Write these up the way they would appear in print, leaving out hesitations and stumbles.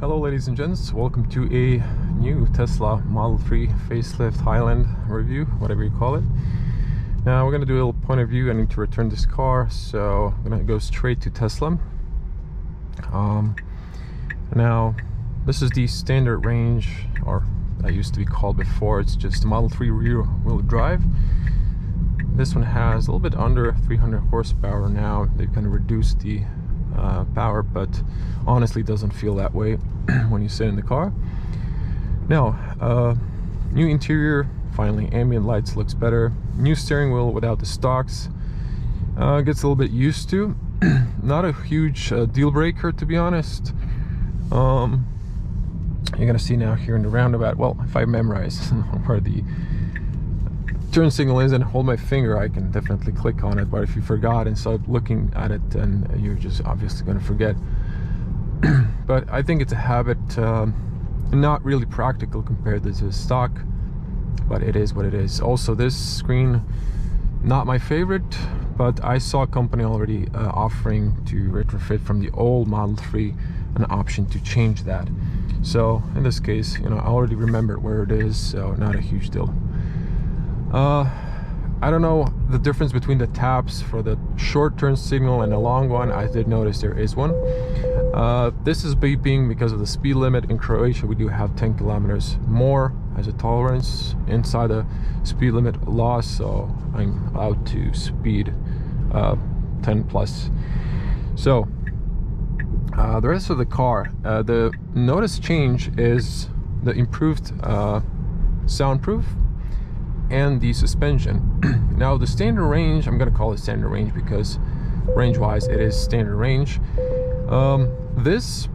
Hello ladies and gents, welcome to a new Tesla Model 3 facelift Highland review, whatever you call it. Now we're going to do a little point of view. I need to return this car, so I'm going to go straight to Tesla. Now this is the standard range, or that used to be called before. It's just Model 3 rear wheel drive. This one has a little bit under 300 horsepower now. They've kind of reduced the power, but honestly doesn't feel that way when you sit in the car. Now new interior, finally ambient lights looks better. New steering wheel without the stocks, gets a little bit used to. Not a huge deal breaker, to be honest. You're gonna see now here in the roundabout, well, if I memorize where the turn signal is and hold my finger, I can definitely click on it. But if you forgot and start looking at it, then you're just obviously going to forget. But I think it's a habit, not really practical compared to the stock, but it is what it is. Also, this screen, not my favorite, but I saw a company already offering to retrofit from the old Model 3 an option to change that. So in this case, you know, I already remembered where it is, so not a huge deal. I don't know the difference between the taps for the short turn signal and the long one. I did notice there is one. This is beeping because of the speed limit. In Croatia we do have 10 kilometers more as a tolerance inside the speed limit law, so I'm allowed to speed 10 plus. So the rest of the car, the notice change is the improved soundproof and the suspension. Now the standard range, I'm gonna call it standard range because range wise it is standard range. This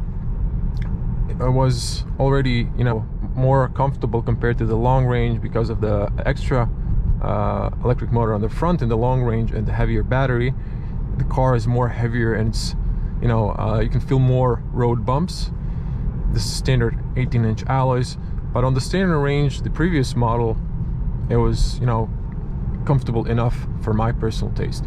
was already, you know, more comfortable compared to the long range because of the extra electric motor on the front in the long range and the heavier battery. The car is more heavier and it's, you know, you can feel more road bumps. This is standard 18-inch alloys, but on the standard range, the previous model, it was, you know, comfortable enough for my personal taste.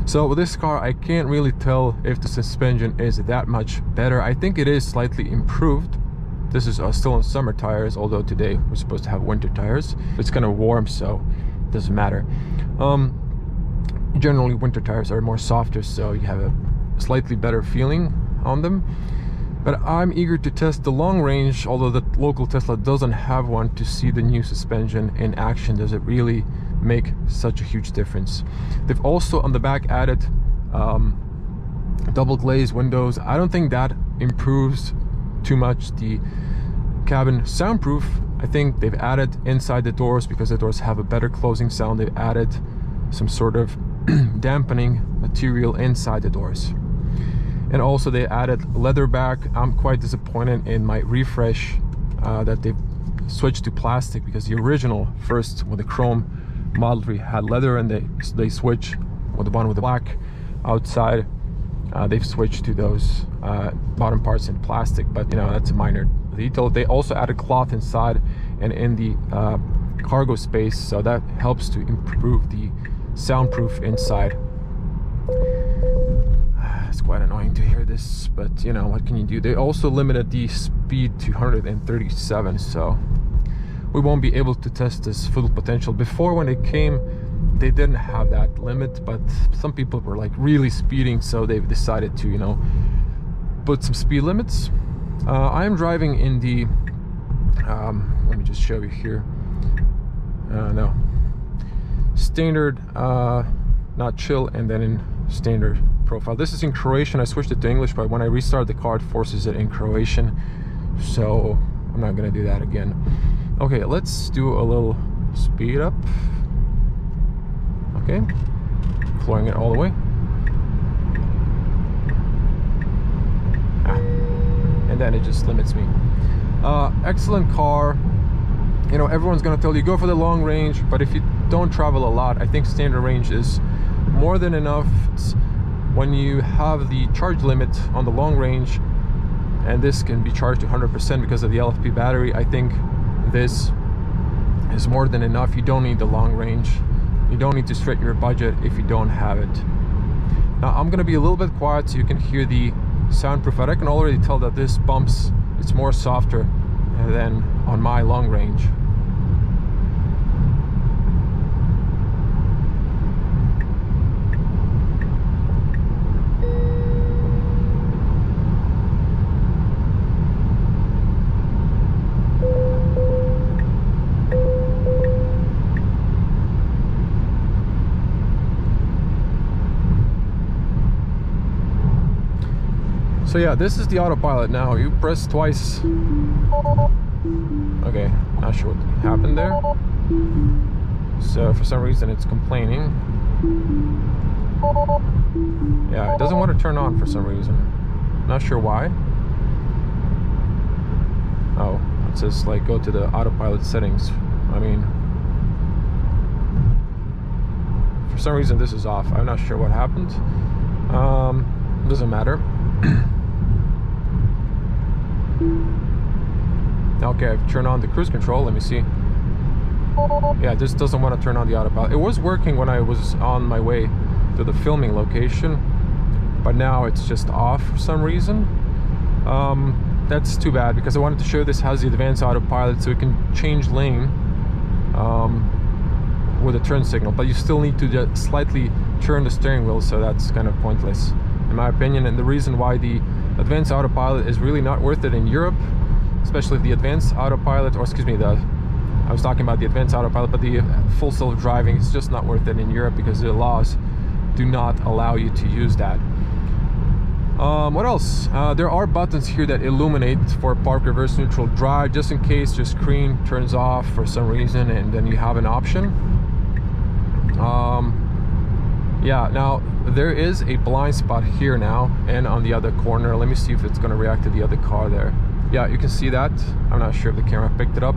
So with this car, I can't really tell if the suspension is that much better. I think it is slightly improved. This is still on summer tires, although today we're supposed to have winter tires. It's kind of warm, so it doesn't matter. Generally winter tires are more softer, so you have a slightly better feeling on them. But I'm eager to test the long range, although the local Tesla doesn't have one, to see the new suspension in action. Does it really make such a huge difference? They've also on the back added double glazed windows. I don't think that improves too much the cabin soundproof. I think they've added inside the doors, because the doors have a better closing sound, they've added some sort of dampening material inside the doors. And also they added leather back. I'm quite disappointed in my refresh that they've switched to plastic, because the original first with the chrome Model 3 had leather, and they switched with the one with the black outside. They've switched to those bottom parts in plastic, but you know, that's a minor detail. They also added cloth inside and in the cargo space, so that helps to improve the soundproof inside. It's quite annoying to hear this, but you know, what can you do? They also limited the speed to 137, so we won't be able to test this full potential. Before, when it came, they didn't have that limit, but some people were like really speeding, so they've decided to, you know, put some speed limits. I am driving in the let me just show you here. No, standard, not chill, and then in standard profile. This is in Croatian. I switched it to English, but when I restart the car, it forces it in Croatian, so I'm not gonna do that again. Okay, let's do a little speed up. Okay, flowing it all the way. And then it just limits me. Excellent car. You know, everyone's gonna tell you go for the long range, but if you don't travel a lot, I think standard range is more than enough. When you have the charge limit on the long range, and this can be charged to 100% because of the LFP battery, I think this is more than enough. You don't need the long range. You don't need to stretch your budget if you don't have it. Now I'm gonna be a little bit quiet so you can hear the soundproof, but I can already tell that this bumps it's more softer than on my long range. So yeah, this is the autopilot now. You press twice. Okay, not sure what happened there. So for some reason it's complaining. Yeah, it doesn't want to turn on for some reason. Not sure why. Oh, it says like go to the autopilot settings. I mean, for some reason this is off. I'm not sure what happened. Doesn't matter. Okay, I've turned on the cruise control. Let me see. Yeah, this doesn't want to turn on the autopilot. It was working when I was on my way to the filming location, but now it's just off for some reason. That's too bad, because I wanted to show this has the advanced autopilot, so it can change lane with a turn signal, but you still need to just slightly turn the steering wheel, so that's kind of pointless in my opinion. And the reason why the advanced autopilot is really not worth it in Europe, especially the advanced autopilot, or excuse me, I was talking about the advanced autopilot, but the full self-driving is just not worth it in Europe because the laws do not allow you to use that. What else? There are buttons here that illuminate for park reverse neutral drive, just in case your screen turns off for some reason, and then you have an option. Yeah, now there is a blind spot here now and on the other corner. Let me see if it's going to react to the other car there. Yeah, you can see that. I'm not sure if the camera picked it up.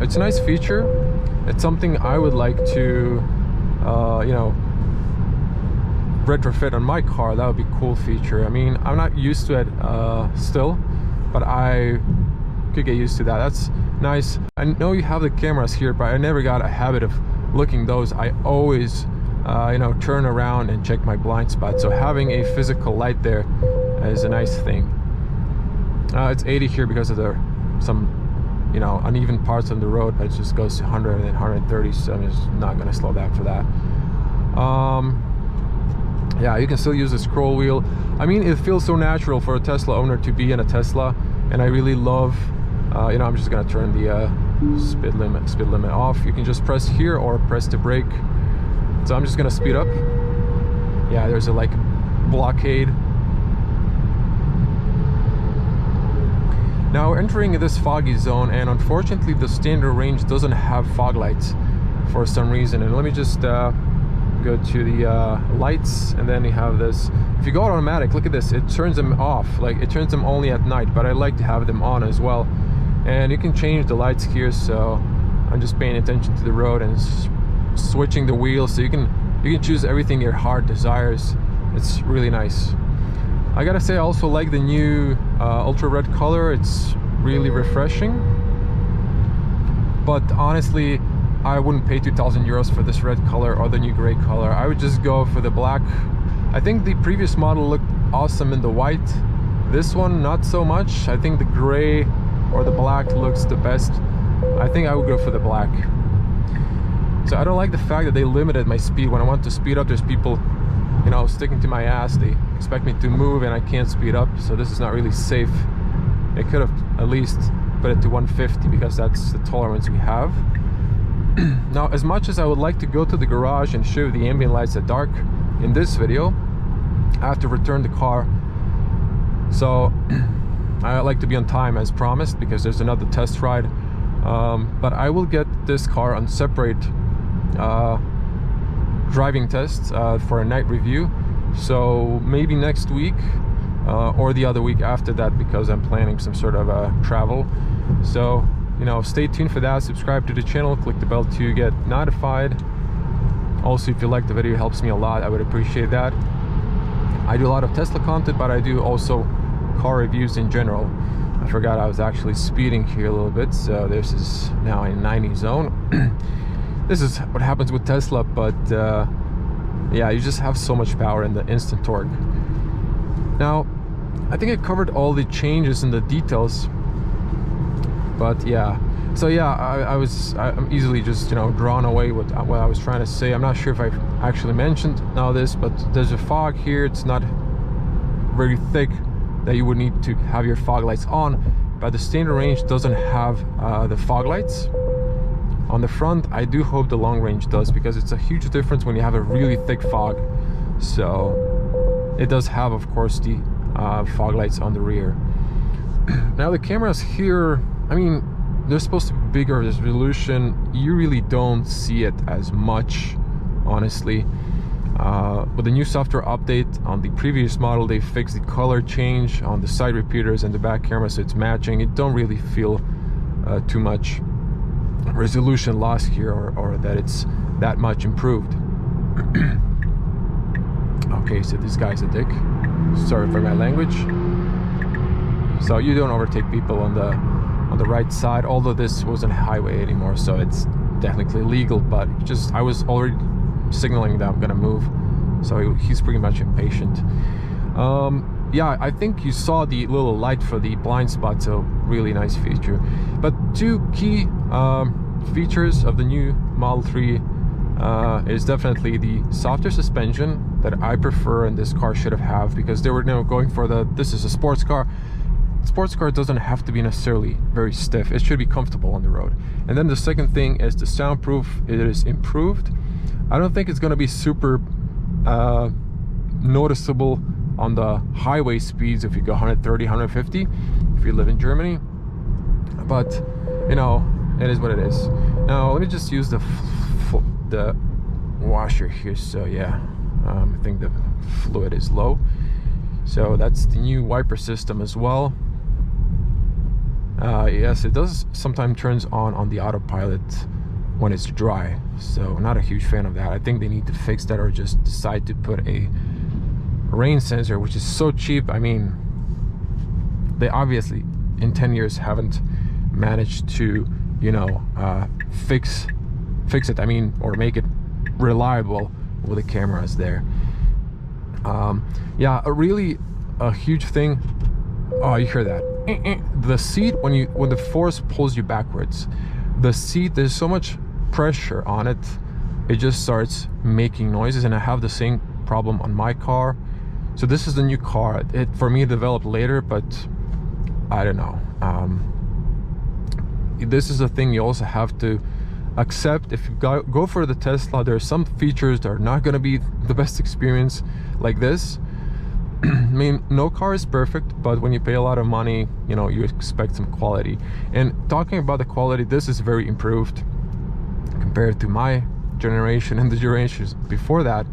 It's a nice feature. It's something I would like to you know, retrofit on my car. That would be a cool feature. I mean, I'm not used to it still, but I could get used to that. That's nice. I know you have the cameras here, but I never got a habit of looking those. I always you know, turn around and check my blind spot, so having a physical light there is a nice thing. It's 80 here because of some you know, uneven parts on the road, but it just goes to 100 and 130, so I'm just not going to slow down for that. Yeah, you can still use the scroll wheel. I mean, it feels so natural for a Tesla owner to be in a Tesla, and I really love you know, I'm just going to turn the speed limit off. You can just press here or press the brake. So I'm just going to speed up. Yeah, there's a like blockade. Now we're entering this foggy zone, and unfortunately the standard range doesn't have fog lights for some reason. And let me just go to the lights, and then you have this. If you go automatic, look at this, it turns them off. Like, it turns them only at night, but I like to have them on as well. And you can change the lights here, so I'm just paying attention to the road and switching the wheels, so you can choose everything your heart desires. It's really nice. I gotta say, I also like the new ultra red color. It's really refreshing, but honestly I wouldn't pay 2,000 euros for this red color or the new gray color. I would just go for the black. I think the previous model looked awesome in the white. This one not so much. I think the gray or the black looks the best. I think I would go for the black. So I don't like the fact that they limited my speed. When I want to speed up, there's people, you know, sticking to my ass. They expect me to move and I can't speed up, so this is not really safe. They could have at least put it to 150, because that's the tolerance we have. Now, as much as I would like to go to the garage and show the ambient lights at dark in this video, I have to return the car. So I like to be on time as promised, because there's another test ride. But I will get this car on separate driving tests for a night review, so maybe next week or the other week after that, because I'm planning some sort of travel. So, you know, stay tuned for that. Subscribe to the channel, click the bell to get notified. Also, if you like the video, it helps me a lot. I would appreciate that. I do a lot of Tesla content, but I do also car reviews in general. I forgot I was actually speeding here a little bit, so this is now a 90 zone. This is what happens with Tesla, but yeah, you just have so much power in the instant torque. Now, I think I covered all the changes and the details, but yeah. So yeah, I'm easily just, you know, drawn away with what I was trying to say. I'm not sure if I've actually mentioned now this, but there's a fog here. It's not very thick that you would need to have your fog lights on, but the standard range doesn't have the fog lights on the front. I do hope the long range does, because it's a huge difference when you have a really thick fog. So it does have, of course, the fog lights on the rear. Now the cameras here, I mean, they're supposed to be bigger resolution. You really don't see it as much, honestly. With the new software update on the previous model, they fixed the color change on the side repeaters and the back camera, so it's matching. It don't really feel too much resolution loss here, or that it's that much improved. Okay, so this guy's a dick. Sorry for my language. So you don't overtake people on the right side, although this wasn't a highway anymore, so it's technically legal, but just I was already signaling that I'm gonna move, so he's pretty much impatient. Yeah, I think you saw the little light for the blind spot, so really nice feature. But two key features of the new Model 3 is definitely the softer suspension that I prefer, and this car should have, because they were now going for this is a sports car. Sports car doesn't have to be necessarily very stiff. It should be comfortable on the road. And then the second thing is the soundproof. It is improved. I don't think it's going to be super noticeable on the highway speeds if you go 130, 150 if you live in Germany, but you know, it is what it is. Now let me just use the washer here. So yeah, I think the fluid is low, so that's the new wiper system as well. Yes, it does sometimes turns on the autopilot when it's dry, so not a huge fan of that. I think they need to fix that, or just decide to put a rain sensor, which is so cheap. I mean, they obviously in 10 years haven't managed to, you know, fix it, I mean, or make it reliable with the cameras there. Yeah, a huge thing. Oh, you hear that? The seat, when the force pulls you backwards, the seat, there's so much pressure on it, it just starts making noises. And I have the same problem on my car. So this is the new car. It for me developed later, but I don't know. This is a thing you also have to accept. If you go for the Tesla, there are some features that are not going to be the best experience, like this. I mean, no car is perfect, but when you pay a lot of money, you know, you expect some quality. And talking about the quality, this is very improved compared to my generation and the generations before that.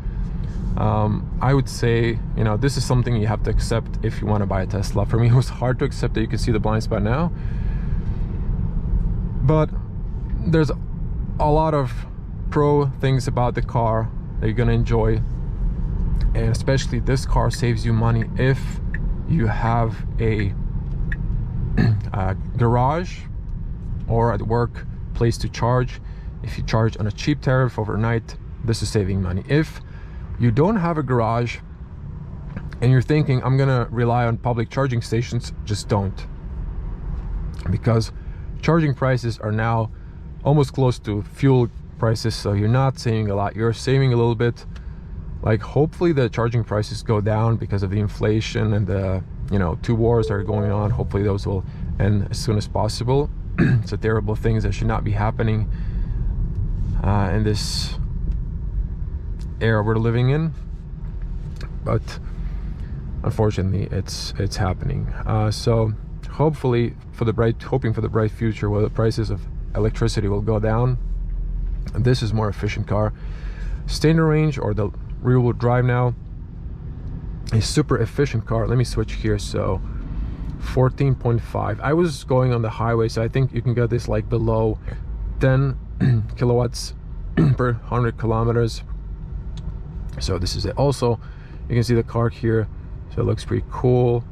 I would say, you know, this is something you have to accept if you want to buy a Tesla. For me, it was hard to accept that. You can see the blind spot now, but there's a lot of pro things about the car that you're gonna enjoy. And especially this car saves you money if you have a garage or at work place to charge. If you charge on a cheap tariff overnight, this is saving money. If you don't have a garage and you're thinking, I'm gonna rely on public charging stations, just don't. Because charging prices are now almost close to fuel prices, so you're not saving a lot, you're saving a little bit. Like, hopefully the charging prices go down because of the inflation and the, you know, two wars that are going on. Hopefully those will end as soon as possible. It's a terrible thing that should not be happening in this era we're living in, but unfortunately it's happening. So hopefully hoping for the bright future where the prices of electricity will go down. And this is more efficient car. Standard range, or the rear-wheel drive now, a super efficient car. Let me switch here. So 14.5. I was going on the highway, so I think you can get this like below 10 kilowatts per 100 kilometers. So this is it. Also, you can see the car here, so it looks pretty cool.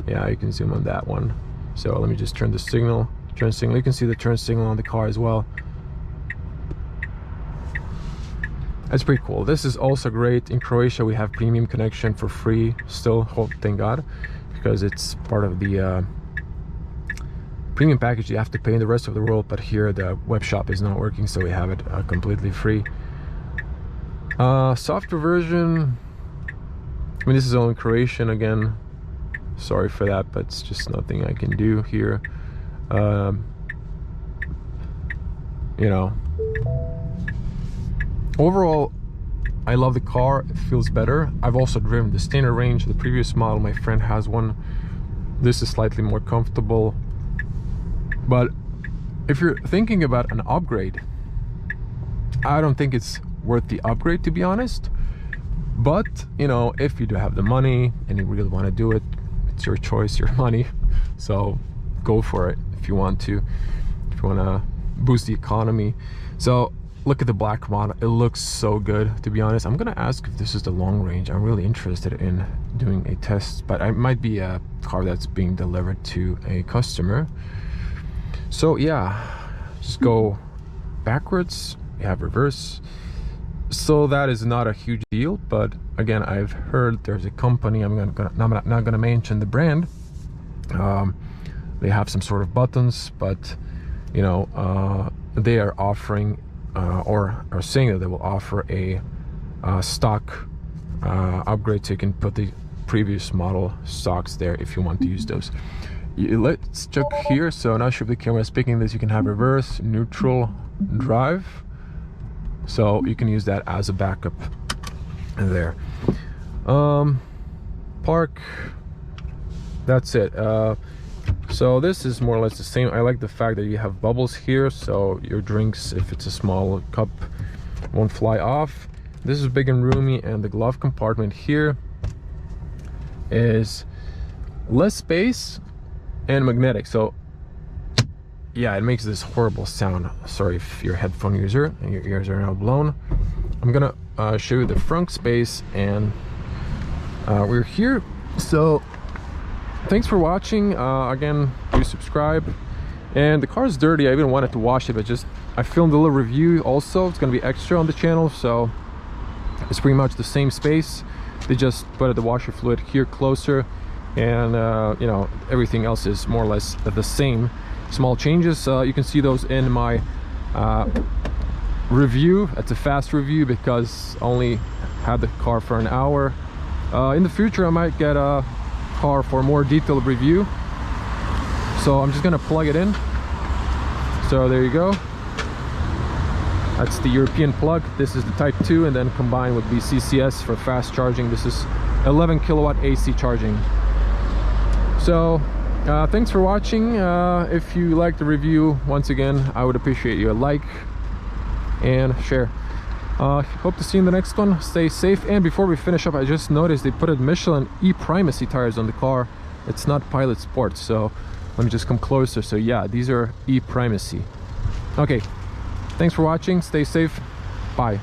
Yeah, you can zoom on that one. So let me just turn signal. You can see the turn signal on the car as well. That's pretty cool. This is also great. In Croatia we have premium connection for free still, thank God, because it's part of the premium package. You have to pay in the rest of the world, but here the web shop is not working, so we have it completely free. Software version, I mean, this is only Croatian again, sorry for that, but it's just nothing I can do here. You know, overall I love the car, it feels better. I've also driven the standard range, the previous model, my friend has one. This is slightly more comfortable, but if you're thinking about an upgrade, I don't think it's worth the upgrade, to be honest. But you know, if you do have the money and you really want to do it, it's your choice, your money, so go for it if you want to, if you want to boost the economy. So look at the black model, it looks so good, to be honest. I'm gonna ask if this is the long range. I'm really interested in doing a test, but it might be a car that's being delivered to a customer. So yeah, just go backwards, you have reverse. So that is not a huge deal, but again, I've heard there's a company, I'm not gonna mention the brand, they have some sort of buttons, but you know, they are offering or are saying that they will offer a stock upgrade, so you can put the previous model stocks there if you want to use those. Let's check here. So now should the camera speaking this, you can have reverse, neutral, drive, so you can use that as a backup there. Park, that's it. So this is more or less the same. I like the fact that you have bubbles here, so your drinks, if it's a small cup, won't fly off. This is big and roomy, and the glove compartment here is less space and magnetic. So yeah, it makes this horrible sound. Sorry if you're a headphone user and your ears are now blown. I'm gonna show you the front space, and we're here. So thanks for watching. Again, do subscribe. And the car is dirty. I even wanted to wash it, but just I filmed a little review also. It's gonna be extra on the channel, so it's pretty much the same space. They just put the washer fluid here closer, and you know, everything else is more or less the same. Small changes, you can see those in my review. It's a fast review because I only had the car for an hour. In the future I might get a car for a more detailed review, so I'm just gonna plug it in. So there you go, that's the European plug. This is the Type 2, and then combined with BCCS for fast charging. This is 11 kilowatt AC charging. So thanks for watching. If you like the review, once again, I would appreciate you a like and share. Hope to see you in the next one. Stay safe. And before we finish up, I just noticed they put a Michelin E-Primacy tires on the car. It's not Pilot Sport, so let me just come closer. So yeah, these are E-Primacy. Okay, thanks for watching. Stay safe. Bye.